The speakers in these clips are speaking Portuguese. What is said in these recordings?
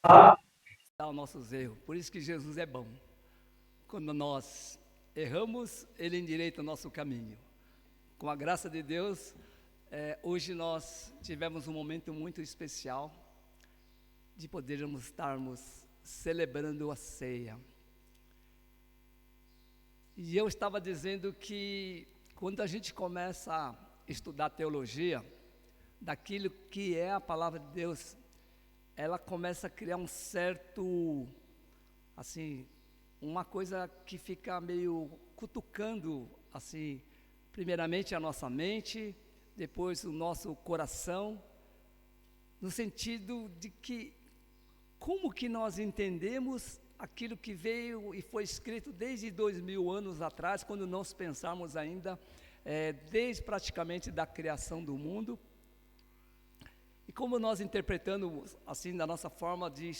Os nossos erros. Por isso que Jesus é bom. Quando nós erramos, Ele endireita o nosso caminho. Com a graça de Deus, hoje nós tivemos um momento muito especial de podermos estarmos celebrando a ceia. E eu estava dizendo que quando a gente começa a estudar teologia, daquilo que é a palavra de Deus, ela começa a criar um certo, assim, uma coisa que fica meio cutucando, assim, primeiramente a nossa mente, depois o nosso coração, no sentido de que como que nós entendemos aquilo que veio e foi escrito desde 2000 anos atrás, quando nós pensamos ainda, desde praticamente da criação do mundo, e como nós interpretamos, assim, da nossa forma de,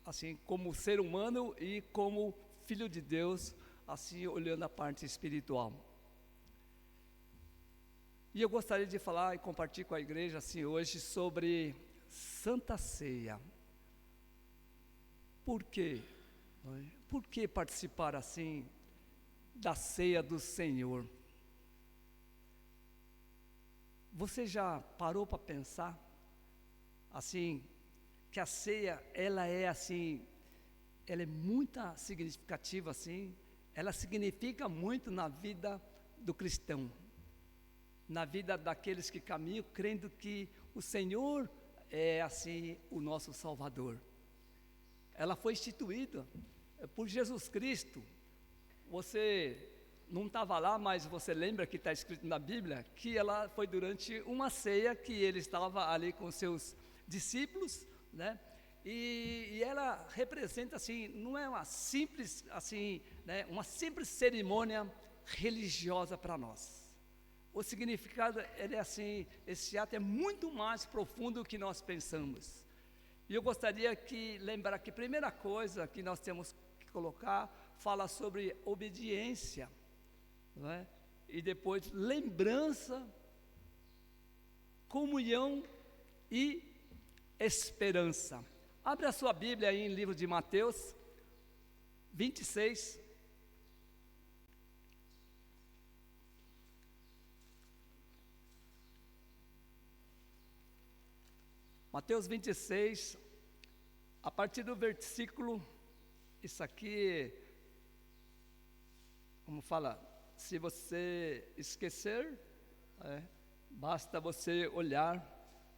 assim, como ser humano e como filho de Deus, assim, olhando a parte espiritual. E eu gostaria de falar e compartilhar com a igreja, assim, hoje sobre Santa Ceia. Por quê? Por que participar, assim, da ceia do Senhor? Você já parou para pensar, assim, que a ceia, ela é assim, ela é muito significativa, assim, ela significa muito na vida do cristão, na vida daqueles que caminham, crendo que o Senhor é, assim, o nosso Salvador. Ela foi instituída por Jesus Cristo. Você não estava lá, mas você lembra que está escrito na Bíblia, que ela foi durante uma ceia, que ele estava ali com seus discípulos, né? E ela representa, assim, não é uma simples, assim, né, uma simples cerimônia religiosa para nós. O significado, ele é assim, esse ato é muito mais profundo do que nós pensamos. E eu gostaria que lembrar que a primeira coisa que nós temos que colocar, fala sobre obediência, não é? E depois lembrança, comunhão e esperança. Abre a sua Bíblia aí em livro de Mateus 26. Mateus 26, a partir do versículo, isso aqui, como fala, se você esquecer, basta você olhar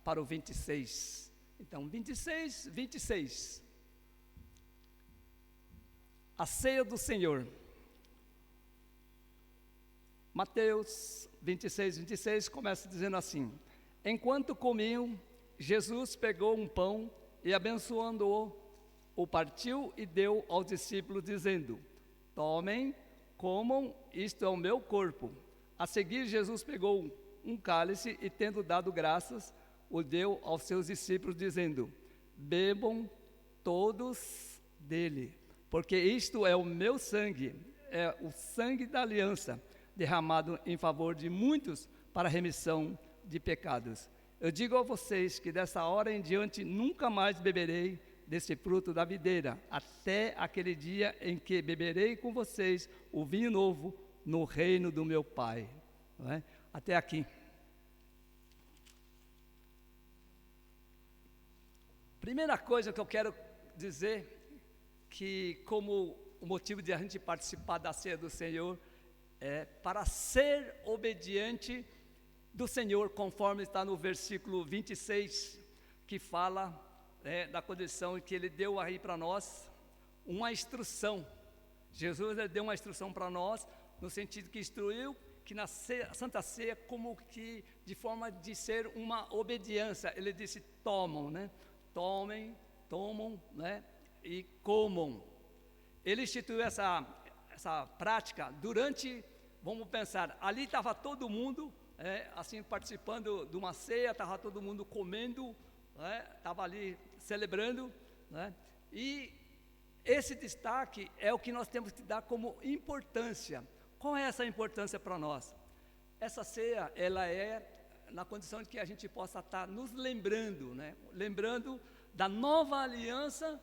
para o 26. Então, 26. A ceia do Senhor. Mateus 26 começa dizendo assim: enquanto comiam, Jesus pegou um pão e, abençoando-o, o partiu e deu aos discípulos, dizendo: tomem, comam, isto é o meu corpo. A seguir, Jesus pegou um cálice e, tendo dado graças, o deu aos seus discípulos, dizendo: bebam todos dele, porque isto é o meu sangue, é o sangue da aliança, derramado em favor de muitos para a remissão de pecados. Eu digo a vocês que dessa hora em diante nunca mais beberei desse fruto da videira, até aquele dia em que beberei com vocês o vinho novo no reino do meu Pai. Não é? Até aqui. Primeira coisa que eu quero dizer, que como o motivo de a gente participar da ceia do Senhor, é para ser obediente do Senhor, conforme está no versículo 26, que fala da condição que Ele deu aí para nós, uma instrução. Jesus deu uma instrução para nós, no sentido que instruiu, que na Santa Ceia, como que de forma de ser uma obediência, Ele disse: tomam, né? Tomam, né? E comam. Ele instituiu essa prática durante, vamos pensar, ali estava todo mundo, assim, participando de uma ceia, estava todo mundo comendo, estava ali celebrando, né? E esse destaque é o que nós temos que dar como importância. Qual é essa importância para nós? Essa ceia, ela é na condição de que a gente possa estar nos lembrando, né? Lembrando da nova aliança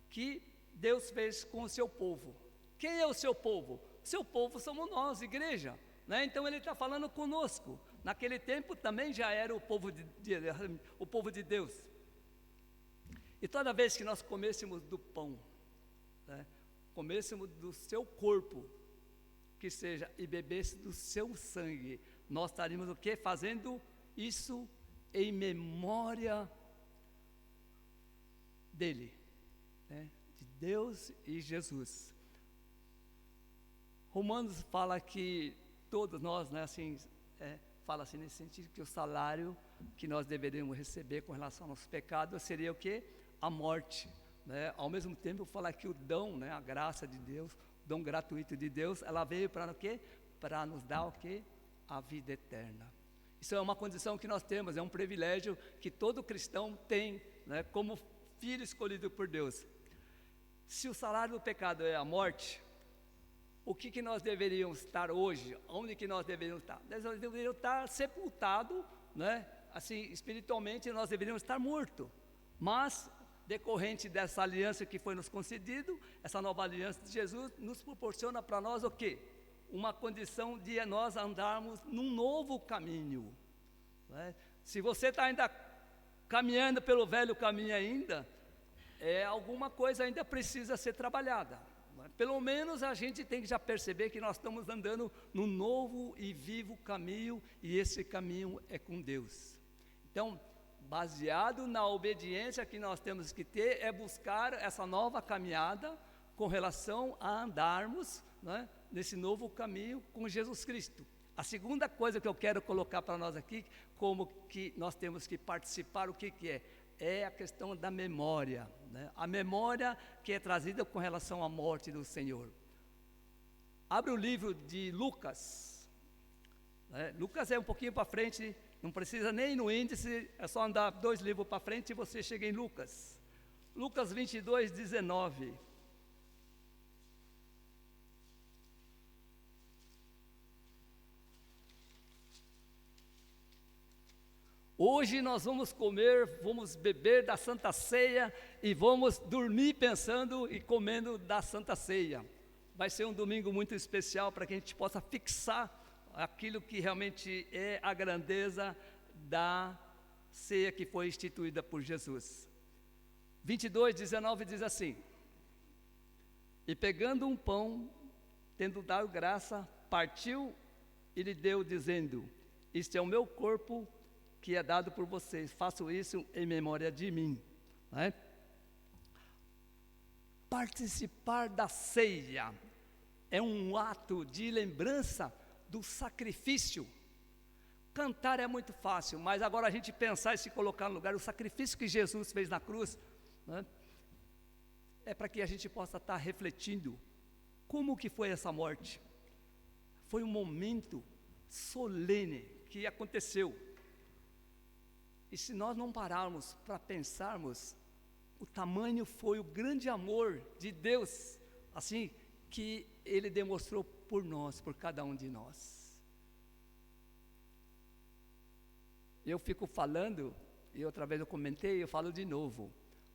que Deus fez com o seu povo. Quem é o seu povo? O seu povo somos nós, igreja, né? Então ele está falando conosco. Naquele tempo também já era o povo de Deus. E toda vez que nós comêssemos do pão, né, comêssemos do seu corpo, que seja, e bebesse do seu sangue, nós estaríamos o quê? Fazendo isso em memória dele, né, de Deus e Jesus. Romanos fala que todos nós, né, assim, fala assim nesse sentido, que o salário que nós deveríamos receber com relação aos pecados seria o quê? A morte, né? Ao mesmo tempo fala que o dom, né, a graça de Deus, o dom gratuito de Deus, ela veio para o quê? Para nos dar o quê? A vida eterna. Isso é uma condição que nós temos, é um privilégio que todo cristão tem, né, como filho escolhido por Deus. Se o salário do pecado é a morte, o que nós deveríamos estar hoje? Onde que nós deveríamos estar? Nós deveríamos estar sepultados, né? Assim, espiritualmente nós deveríamos estar mortos. Mas, decorrente dessa aliança que foi nos concedido, essa nova aliança de Jesus, nos proporciona para nós o quê? Uma condição de nós andarmos num novo caminho, né? Se você está ainda caminhando pelo velho caminho ainda, alguma coisa ainda precisa ser trabalhada. Pelo menos a gente tem que já perceber que nós estamos andando num novo e vivo caminho, e esse caminho é com Deus. Então, baseado na obediência que nós temos que ter, é buscar essa nova caminhada com relação a andarmos, né, nesse novo caminho com Jesus Cristo. A segunda coisa que eu quero colocar para nós aqui, como que nós temos que participar, o que é? É a questão da memória, né? A memória que é trazida com relação à morte do Senhor. Abre o livro de Lucas, né? Lucas é um pouquinho para frente, não precisa nem ir no índice, é só andar 2 livros para frente e você chega em Lucas. Lucas 22, 19. Hoje nós vamos comer, vamos beber da Santa Ceia e vamos dormir pensando e comendo da Santa Ceia. Vai ser um domingo muito especial para que a gente possa fixar aquilo que realmente é a grandeza da ceia que foi instituída por Jesus. 22, 19 diz assim: e pegando um pão, tendo dado graça, partiu e lhe deu, dizendo: este é o meu corpo que é dado por vocês, façam isso em memória de mim, né? Participar da ceia é um ato de lembrança do sacrifício. Cantar é muito fácil, mas agora a gente pensar e se colocar no lugar, o sacrifício que Jesus fez na cruz, né, é para que a gente possa estar refletindo como que foi essa morte. Foi um momento solene que aconteceu. E se nós não pararmos para pensarmos, o tamanho foi o grande amor de Deus, assim, que Ele demonstrou por nós, por cada um de nós. Eu fico falando, e outra vez eu comentei, eu falo de novo,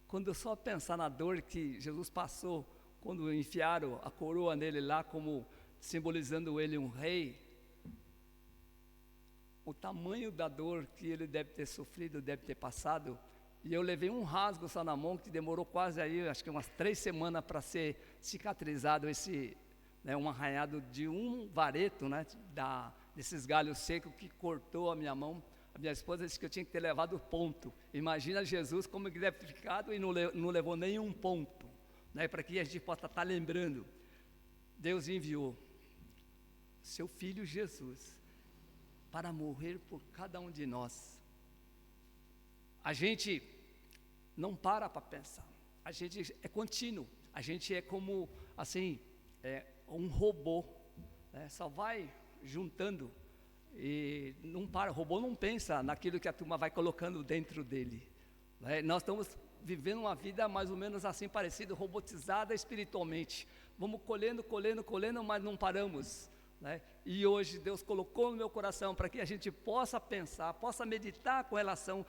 quando eu só pensar na dor que Jesus passou, quando enfiaram a coroa nele lá, como simbolizando ele um rei, o tamanho da dor que ele deve ter sofrido, deve ter passado, e eu levei um rasgo só na mão, que demorou quase aí, acho que umas 3 semanas para ser cicatrizado esse, né, um arranhado de um vareto, né, desses galhos secos que cortou a minha mão. A minha esposa disse que eu tinha que ter levado ponto. Imagina Jesus como ele deve ter ficado e não levou nenhum ponto, né, para que a gente possa estar lembrando. Deus enviou seu Filho Jesus para morrer por cada um de nós. A gente não para pensar, a gente é contínuo, a gente é como, assim, um robô, né? Só vai juntando e não para, o robô não pensa naquilo que a turma vai colocando dentro dele, né? Nós estamos vivendo uma vida mais ou menos assim, parecida, robotizada espiritualmente, vamos colhendo, mas não paramos, né? E hoje Deus colocou no meu coração para que a gente possa pensar, possa meditar com relação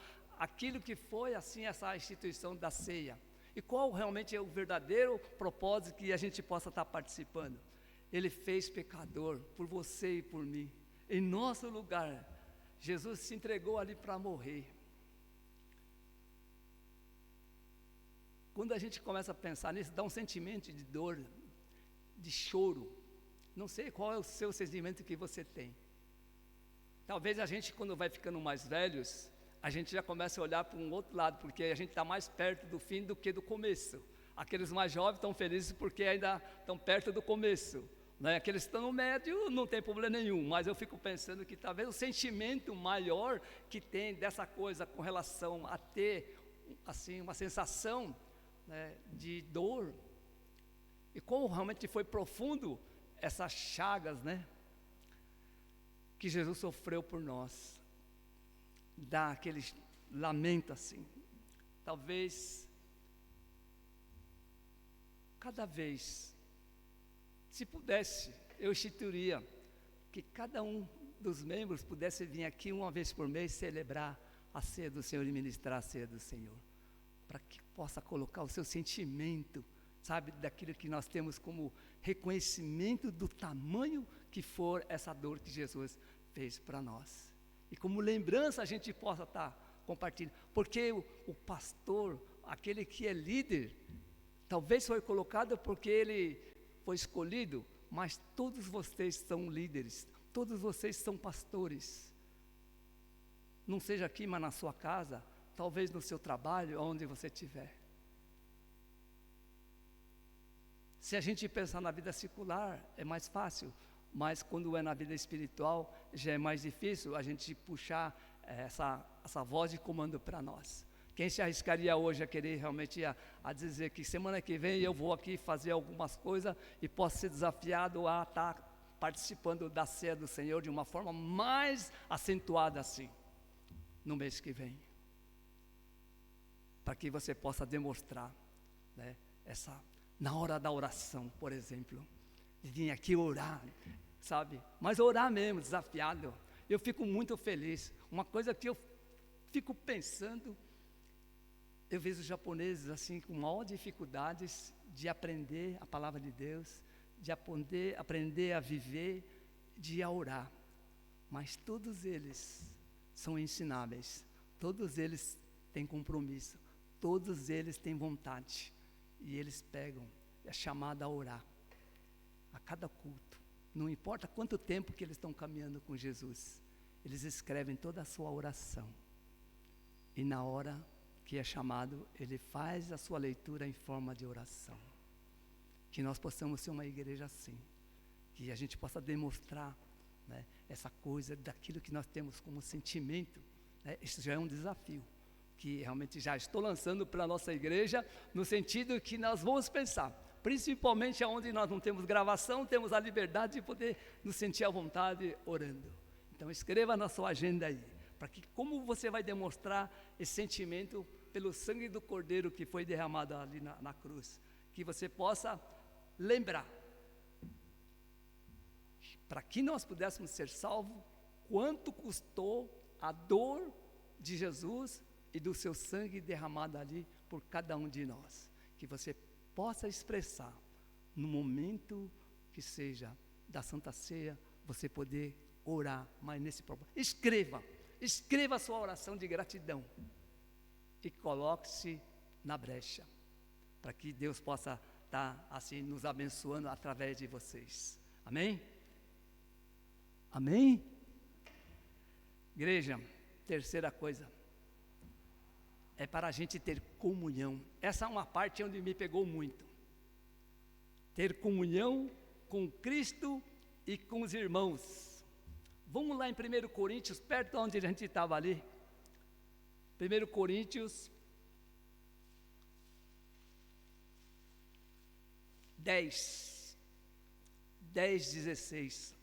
aquilo que foi assim essa instituição da ceia. E qual realmente é o verdadeiro propósito que a gente possa estar participando? Ele fez pecador por você e por mim. Em nosso lugar, Jesus se entregou ali para morrer. Quando a gente começa a pensar nisso, dá um sentimento de dor, de choro. Não sei qual é o seu sentimento que você tem. Talvez a gente, quando vai ficando mais velhos, a gente já começa a olhar para um outro lado, porque a gente está mais perto do fim do que do começo. Aqueles mais jovens estão felizes porque ainda estão perto do começo, né? Aqueles que estão no médio não tem problema nenhum, mas eu fico pensando que talvez o sentimento maior que tem dessa coisa com relação a ter assim, uma sensação, né, de dor, e como realmente foi profundo essas chagas, né, que Jesus sofreu por nós. Dá aquele lamento assim. Talvez cada vez, se pudesse, eu instituiria que cada um dos membros pudesse vir aqui uma vez por mês celebrar a ceia do Senhor e ministrar a ceia do Senhor, para que possa colocar o seu sentimento, sabe, daquilo que nós temos como reconhecimento do tamanho que for essa dor que Jesus fez para nós. E como lembrança a gente possa estar compartilhando, porque o pastor, aquele que é líder, talvez foi colocado porque ele foi escolhido, mas todos vocês são líderes, todos vocês são pastores. Não seja aqui, mas na sua casa, talvez no seu trabalho, onde você estiver. Se a gente pensar na vida secular, é mais fácil, mas quando é na vida espiritual, já é mais difícil a gente puxar essa voz de comando para nós. Quem se arriscaria hoje a querer realmente a dizer que semana que vem eu vou aqui fazer algumas coisas e posso ser desafiado a estar participando da ceia do Senhor de uma forma mais acentuada assim, no mês que vem? Para que você possa demonstrar, né, na hora da oração, por exemplo, de vir aqui orar, sabe? Mas orar mesmo, desafiado. Eu fico muito feliz. Uma coisa que eu fico pensando, eu vejo os japoneses assim com maior dificuldades de aprender a palavra de Deus, de aprender a viver, de orar. Mas todos eles são ensináveis, todos eles têm compromisso, todos eles têm vontade, e eles pegam a chamada a orar, a cada culto, não importa quanto tempo que eles estão caminhando com Jesus, eles escrevem toda a sua oração, e na hora que é chamado, ele faz a sua leitura em forma de oração. Que nós possamos ser uma igreja assim, que a gente possa demonstrar, né, essa coisa daquilo que nós temos como sentimento, né? Isso já é um desafio, que realmente já estou lançando para a nossa igreja, no sentido que nós vamos pensar, principalmente onde nós não temos gravação, temos a liberdade de poder nos sentir à vontade orando. Então escreva na sua agenda aí, para que como você vai demonstrar esse sentimento pelo sangue do Cordeiro que foi derramado ali na cruz, que você possa lembrar, para que nós pudéssemos ser salvos, quanto custou a dor de Jesus e do seu sangue derramado ali por cada um de nós, que você possa expressar no momento que seja da Santa Ceia, você poder orar, mas nesse propósito, escreva a sua oração de gratidão e coloque-se na brecha, para que Deus possa estar assim nos abençoando através de vocês. Amém? Amém? Igreja, terceira coisa, é para a gente ter comunhão. Essa é uma parte onde me pegou muito. Ter comunhão com Cristo e com os irmãos. Vamos lá em 1 Coríntios, perto de onde a gente estava ali. 1 Coríntios 10, 16.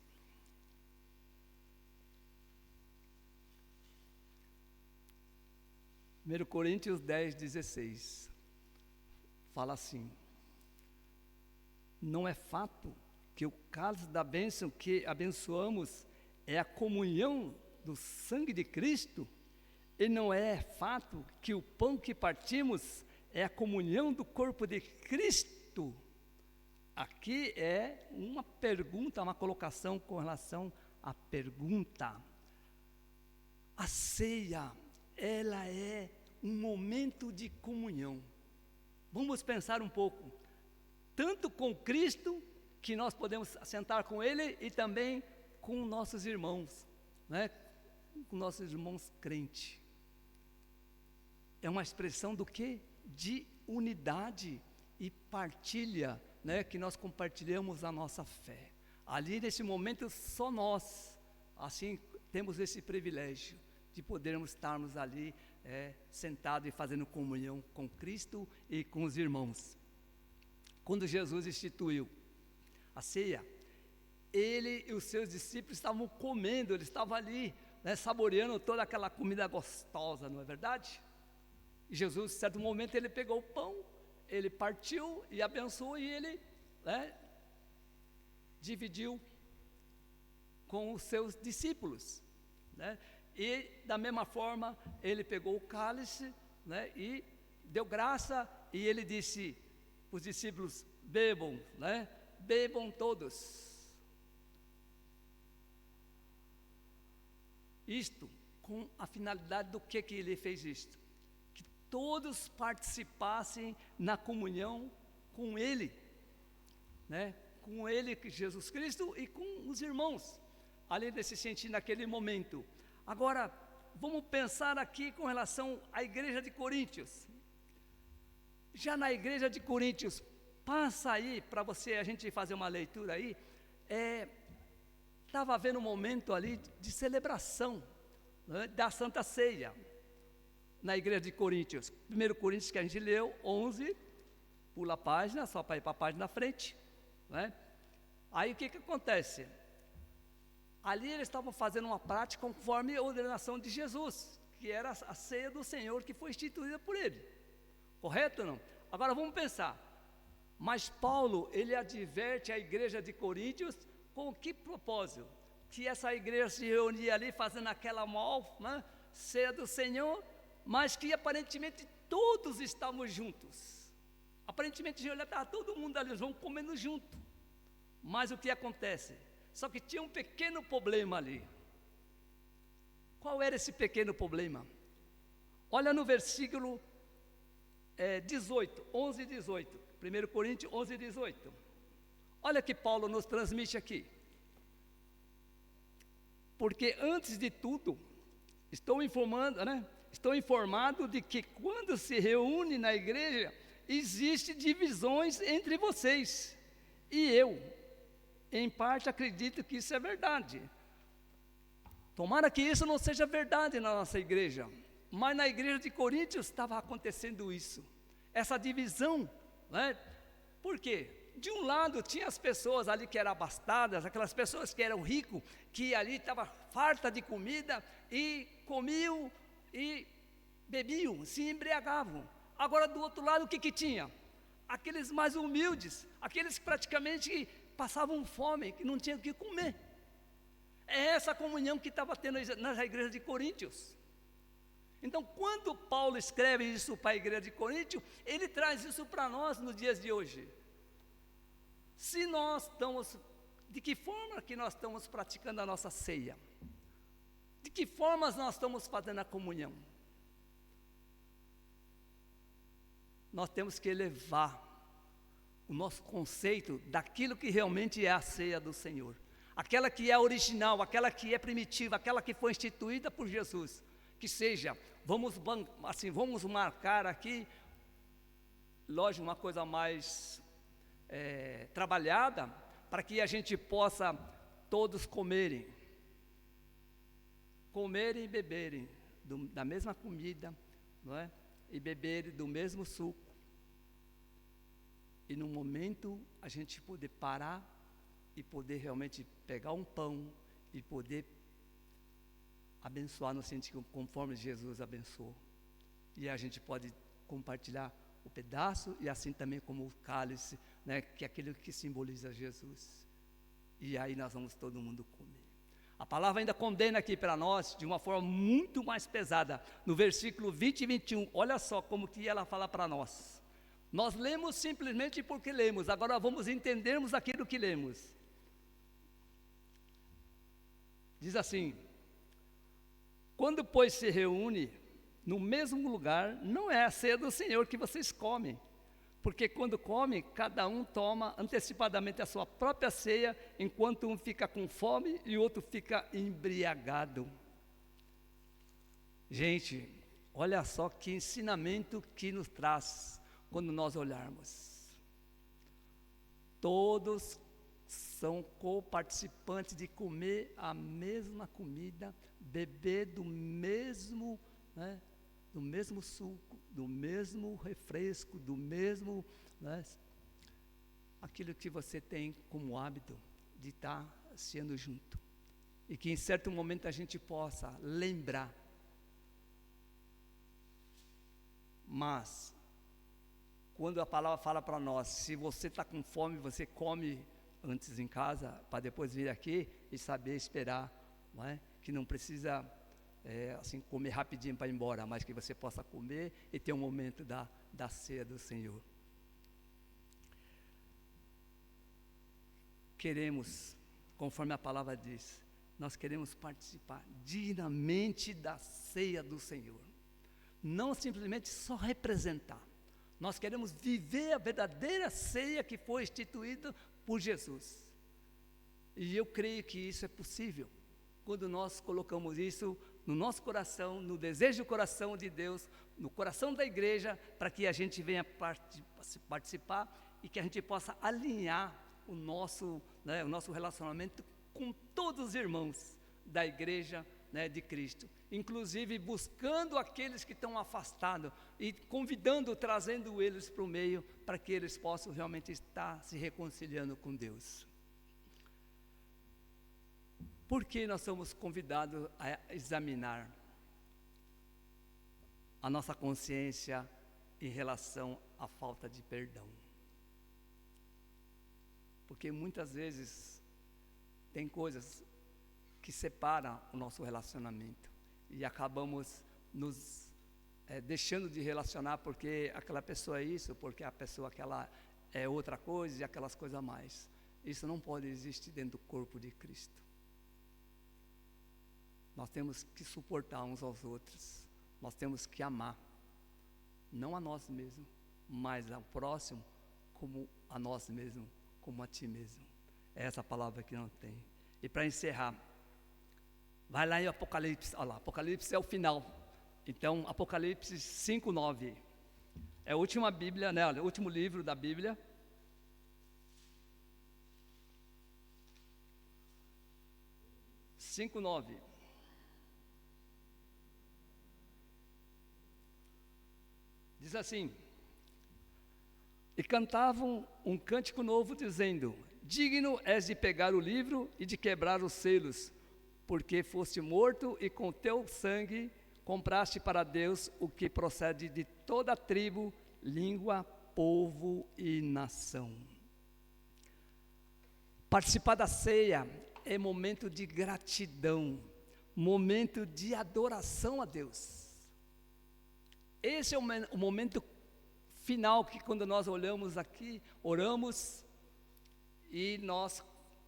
Primeiro Coríntios 10, 16, fala assim: não é fato que o cálice da bênção que abençoamos é a comunhão do sangue de Cristo? E não é fato que o pão que partimos é a comunhão do corpo de Cristo? Aqui é uma pergunta, uma colocação com relação à pergunta. A ceia, ela é um momento de comunhão. Vamos pensar um pouco, tanto com Cristo, que nós podemos sentar com Ele, e também com nossos irmãos, né? Com nossos irmãos crentes. É uma expressão do quê? De unidade e partilha, né? Que nós compartilhamos a nossa fé. Ali nesse momento só nós, assim, temos esse privilégio de podermos estarmos ali sentados e fazendo comunhão com Cristo e com os irmãos. Quando Jesus instituiu a ceia, Ele e os seus discípulos estavam comendo, eles estavam ali, né, saboreando toda aquela comida gostosa, não é verdade? E Jesus, em certo momento, Ele pegou o pão, Ele partiu e abençoou, e Ele, né, dividiu com os seus discípulos, né? E da mesma forma, Ele pegou o cálice, né, e deu graça, e Ele disse para os discípulos: bebam, né? Bebam todos. Isto com a finalidade do que Ele fez isto? Que todos participassem na comunhão com Ele, né? Com Ele, Jesus Cristo, e com os irmãos, além de se sentir naquele momento. Agora, vamos pensar aqui com relação à igreja de Coríntios. Já na igreja de Coríntios, passa aí, para a gente fazer uma leitura aí, estava havendo um momento ali de celebração, né, da Santa Ceia, na igreja de Coríntios. 1 Coríntios que a gente leu, 11, pula a página, só para ir para a página da frente, né? Aí o que acontece? Ali eles estavam fazendo uma prática conforme a ordenação de Jesus, que era a ceia do Senhor, que foi instituída por Ele, correto ou não? Agora vamos pensar, mas Paulo, ele adverte a igreja de Coríntios com que propósito? Que essa igreja se reunia ali fazendo aquela né, ceia do Senhor, mas que aparentemente todos estavam juntos. Aparentemente estava todo mundo ali, eles vão comendo junto. Mas o que acontece? Só que tinha um pequeno problema ali. Qual era esse pequeno problema? Olha no versículo 18, 11 e 18. 1 Coríntios 11 e 18. Olha que Paulo nos transmite aqui. Porque antes de tudo, estou informado de que quando se reúne na igreja, existem divisões entre vocês. E eu, em parte, acredito que isso é verdade. Tomara que isso não seja verdade na nossa igreja. Mas na igreja de Coríntios estava acontecendo isso. Essa divisão, né? Por quê? De um lado tinha as pessoas ali que eram abastadas, aquelas pessoas que eram ricos, que ali estavam farta de comida e comiam e bebiam, se embriagavam. Agora do outro lado o que tinha? Aqueles mais humildes, aqueles que praticamente passavam fome, que não tinham o que comer. É essa comunhão que estava tendo na igreja de Coríntios. Então, quando Paulo escreve isso para a igreja de Coríntios, ele traz isso para nós nos dias de hoje. Se nós estamos, de que forma que nós estamos praticando a nossa ceia? De que formas nós estamos fazendo a comunhão? Nós temos que elevar o nosso conceito daquilo que realmente é a ceia do Senhor. Aquela que é original, aquela que é primitiva, aquela que foi instituída por Jesus. Que seja, vamos marcar aqui, lógico, uma coisa mais trabalhada, para que a gente possa todos comerem e beberem da mesma comida, não é? E beberem do mesmo suco. E no momento a gente poder parar e poder realmente pegar um pão e poder abençoar no sentido conforme Jesus abençoou. E a gente pode compartilhar o pedaço e assim também como o cálice, né, que é aquilo que simboliza Jesus. E aí nós vamos todo mundo comer. A palavra ainda condena aqui para nós de uma forma muito mais pesada. No versículo 20 e 21, olha só como que ela fala para nós. Nós lemos simplesmente porque lemos, agora vamos entendermos aquilo que lemos. Diz assim: quando, pois, se reúne no mesmo lugar, não é a ceia do Senhor que vocês comem, porque quando come, cada um toma antecipadamente a sua própria ceia, enquanto um fica com fome e o outro fica embriagado. Gente, olha só que ensinamento que nos traz quando nós olharmos. Todos são coparticipantes de comer a mesma comida, beber do mesmo, do mesmo suco, do mesmo refresco, do mesmo, aquilo que você tem como hábito de estar sendo junto. E que em certo momento a gente possa lembrar. Mas, quando a palavra fala para nós, se você está com fome, você come antes em casa, para depois vir aqui e saber esperar, que não precisa assim, comer rapidinho para ir embora, mas que você possa comer e ter um momento da ceia do Senhor. Queremos, conforme a palavra diz, nós queremos participar dignamente da ceia do Senhor, não simplesmente só representar. Nós queremos viver a verdadeira ceia que foi instituída por Jesus. E eu creio que isso é possível quando nós colocamos isso no nosso coração, no desejo do coração de Deus, no coração da igreja, para que a gente venha participar e que a gente possa alinhar o nosso relacionamento com todos os irmãos da igreja, de Cristo, inclusive buscando aqueles que estão afastados e convidando, trazendo eles para o meio, para que eles possam realmente estar se reconciliando com Deus. Por que nós somos convidados a examinar a nossa consciência em relação à falta de perdão? Porque muitas vezes tem coisas que separam o nosso relacionamento e acabamos nos deixando de relacionar porque aquela pessoa é isso, porque a pessoa aquela é outra coisa e aquelas coisas a mais. Isso não pode existir dentro do corpo de Cristo. Nós temos que suportar uns aos outros, nós temos que amar, não a nós mesmos, mas ao próximo como a nós mesmos, como a ti mesmo. É essa palavra que não tem. E para encerrar, vai lá em Apocalipse, olha lá, Apocalipse é o final. Então, Apocalipse 5:9, é a última Bíblia, o último livro da Bíblia. Cinco, 9. Diz assim: e cantavam um cântico novo, dizendo: digno és de pegar o livro e de quebrar os selos, porque foste morto e com teu sangue compraste para Deus o que procede de toda tribo, língua, povo e nação. Participar da ceia é momento de gratidão, momento de adoração a Deus. Esse é o momento final que, quando nós olhamos aqui, oramos e nós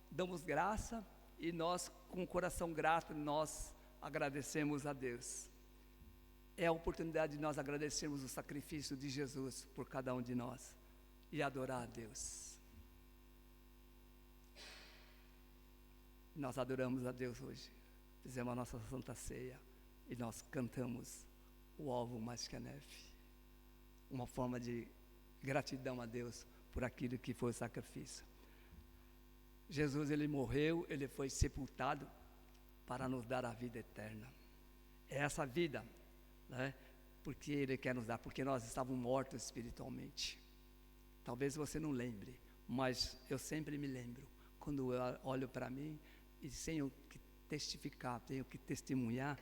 damos graça e nós, com o coração grato, nós agradecemos a Deus. É a oportunidade de nós agradecermos o sacrifício de Jesus por cada um de nós e adorar a Deus. Nós adoramos a Deus hoje, fizemos a nossa Santa Ceia e nós cantamos o alvo mais que a neve, uma forma de gratidão a Deus por aquilo que foi o sacrifício. Jesus, ele morreu, ele foi sepultado para nos dar a vida eterna. É essa vida, porque ele quer nos dar, porque nós estávamos mortos espiritualmente. Talvez você não lembre, mas eu sempre me lembro, quando eu olho para mim e tenho que testificar, tenho que testemunhar,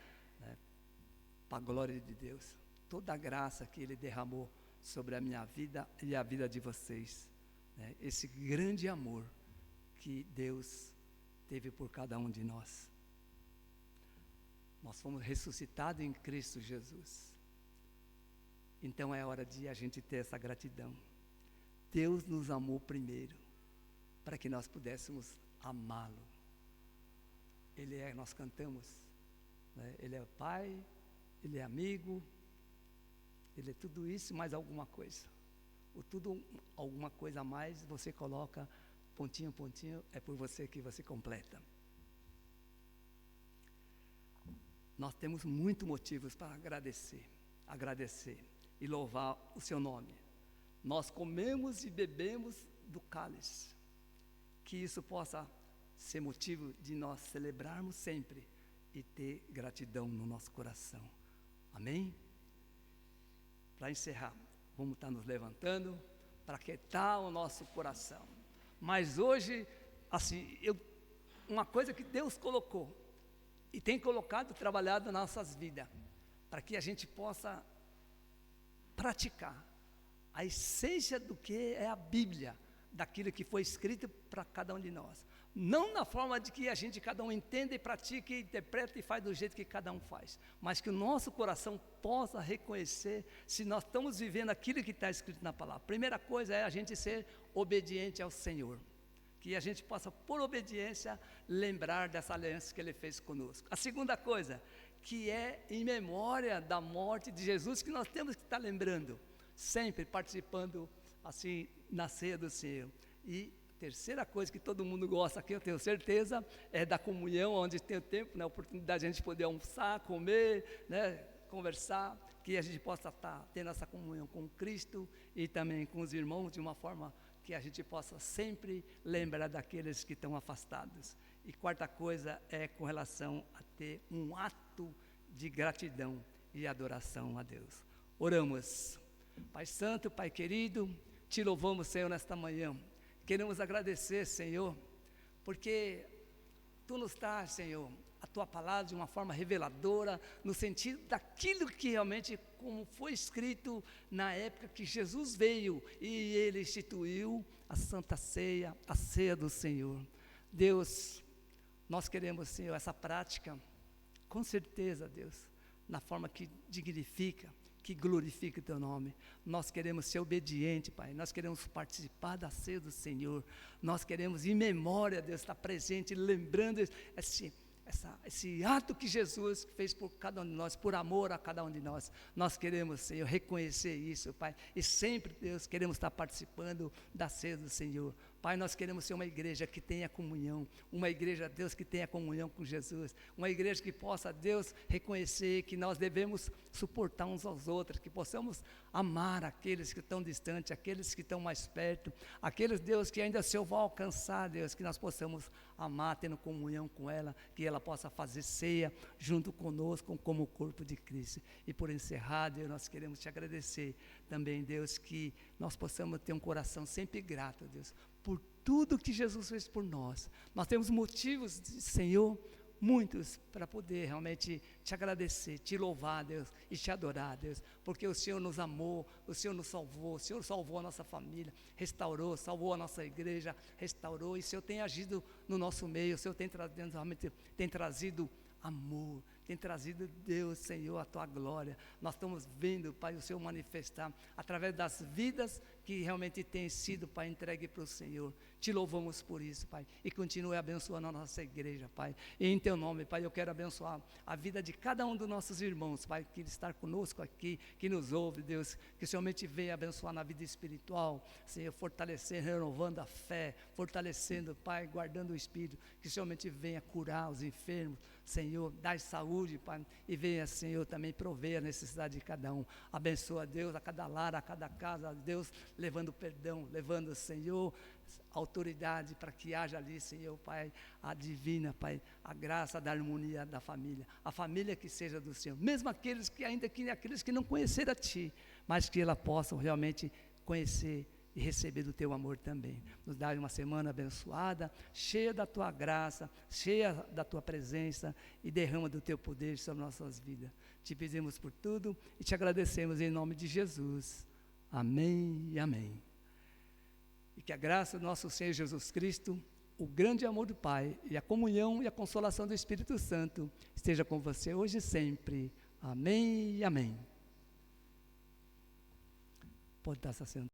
para a glória de Deus, toda a graça que ele derramou sobre a minha vida e a vida de vocês, esse grande amor que Deus teve por cada um de nós. Nós fomos ressuscitados em Cristo Jesus. Então é hora de a gente ter essa gratidão. Deus nos amou primeiro, para que nós pudéssemos amá-lo. Nós cantamos, né? Ele é o Pai, Ele é amigo, Ele é tudo isso e mais alguma coisa. O tudo, alguma coisa a mais, você coloca pontinho, pontinho, é por você que você completa. Nós temos muitos motivos para agradecer e louvar o seu nome. Nós comemos e bebemos do cálice. Que isso possa ser motivo de nós celebrarmos sempre e ter gratidão no nosso coração. Amém? Para encerrar, vamos estar nos levantando para aquietar o nosso coração. Mas hoje, assim, uma coisa que Deus colocou e tem colocado, trabalhado nas nossas vidas, para que a gente possa praticar a essência do que é a Bíblia, daquilo que foi escrito para cada um de nós. Não na forma de que a gente, cada um entenda e pratica, e interpreta e faz do jeito que cada um faz, mas que o nosso coração possa reconhecer se nós estamos vivendo aquilo que está escrito na palavra. Primeira coisa é a gente ser obediente ao Senhor, que a gente possa, por obediência, lembrar dessa aliança que Ele fez conosco. A segunda coisa, que é em memória da morte de Jesus, que nós temos que estar lembrando, sempre participando assim na ceia do Senhor. E terceira coisa que todo mundo gosta aqui, eu tenho certeza, é da comunhão, onde tem o tempo, né, a oportunidade de a gente poder almoçar, comer, né, conversar, que a gente possa estar tendo essa comunhão com Cristo e também com os irmãos, de uma forma que a gente possa sempre lembrar daqueles que estão afastados. E quarta coisa é com relação a ter um ato de gratidão e adoração a Deus. Oramos. Pai Santo, Pai querido, te louvamos, Senhor, nesta manhã. Queremos agradecer, Senhor, porque Tu nos traz, Senhor, a Tua palavra de uma forma reveladora, no sentido daquilo que realmente, como foi escrito na época que Jesus veio e Ele instituiu a Santa Ceia, a ceia do Senhor. Deus, nós queremos, Senhor, essa prática, com certeza, Deus, na forma que dignifica, que glorifique o Teu nome. Nós queremos ser obedientes, Pai, nós queremos participar da ceia do Senhor, nós queremos, em memória, Deus, estar presente, lembrando esse ato que Jesus fez por cada um de nós, por amor a cada um de nós. Nós queremos, Senhor, reconhecer isso, Pai, e sempre, Deus, queremos estar participando da ceia do Senhor. Pai, nós queremos ser uma igreja que tenha comunhão, uma igreja, Deus, que tenha comunhão com Jesus, uma igreja que possa, Deus, reconhecer que nós devemos suportar uns aos outros, que possamos amar aqueles que estão distantes, aqueles que estão mais perto, aqueles, Deus, que ainda o Senhor vai alcançar, Deus, que nós possamos amar, tendo comunhão com ela, que ela possa fazer ceia junto conosco, como o corpo de Cristo. E por encerrar, Deus, nós queremos te agradecer também, Deus, que nós possamos ter um coração sempre grato, Deus, por tudo que Jesus fez por nós. Nós temos motivos, Senhor, muitos, para poder realmente te agradecer, te louvar, Deus, e te adorar, Deus, porque o Senhor nos amou, o Senhor nos salvou, o Senhor salvou a nossa família, restaurou, salvou a nossa igreja, restaurou, e o Senhor tem agido no nosso meio, o Senhor tem trazido amor, tem trazido, Deus, Senhor, a Tua glória. Nós estamos vendo, Pai, o Senhor manifestar através das vidas que realmente têm sido, Pai, entregue para o Senhor. Te louvamos por isso, Pai, e continue abençoando a nossa igreja, Pai. E em Teu nome, Pai, eu quero abençoar a vida de cada um dos nossos irmãos, Pai, que está conosco aqui, que nos ouve, Deus, que somente venha abençoar na vida espiritual, Senhor, fortalecendo, renovando a fé, fortalecendo, Pai, guardando o Espírito, que somente venha curar os enfermos, Senhor, dai saúde, Pai, e venha, Senhor, também prover a necessidade de cada um. Abençoa, Deus, a cada lar, a cada casa, Deus, levando perdão, levando, Senhor, autoridade para que haja ali, Senhor, Pai, a divina, Pai, a graça da harmonia da família, a família que seja do Senhor, mesmo aqueles que ainda que aqueles que não conheceram a Ti, mas que ela possam realmente conhecer e receber do Teu amor também. Nos dá uma semana abençoada, cheia da Tua graça, cheia da Tua presença e derrama do Teu poder sobre nossas vidas. Te pedimos por tudo e te agradecemos em nome de Jesus. Amém e amém. E que a graça do nosso Senhor Jesus Cristo, o grande amor do Pai e a comunhão e a consolação do Espírito Santo esteja com você hoje e sempre. Amém e amém. Pode estar se assentando.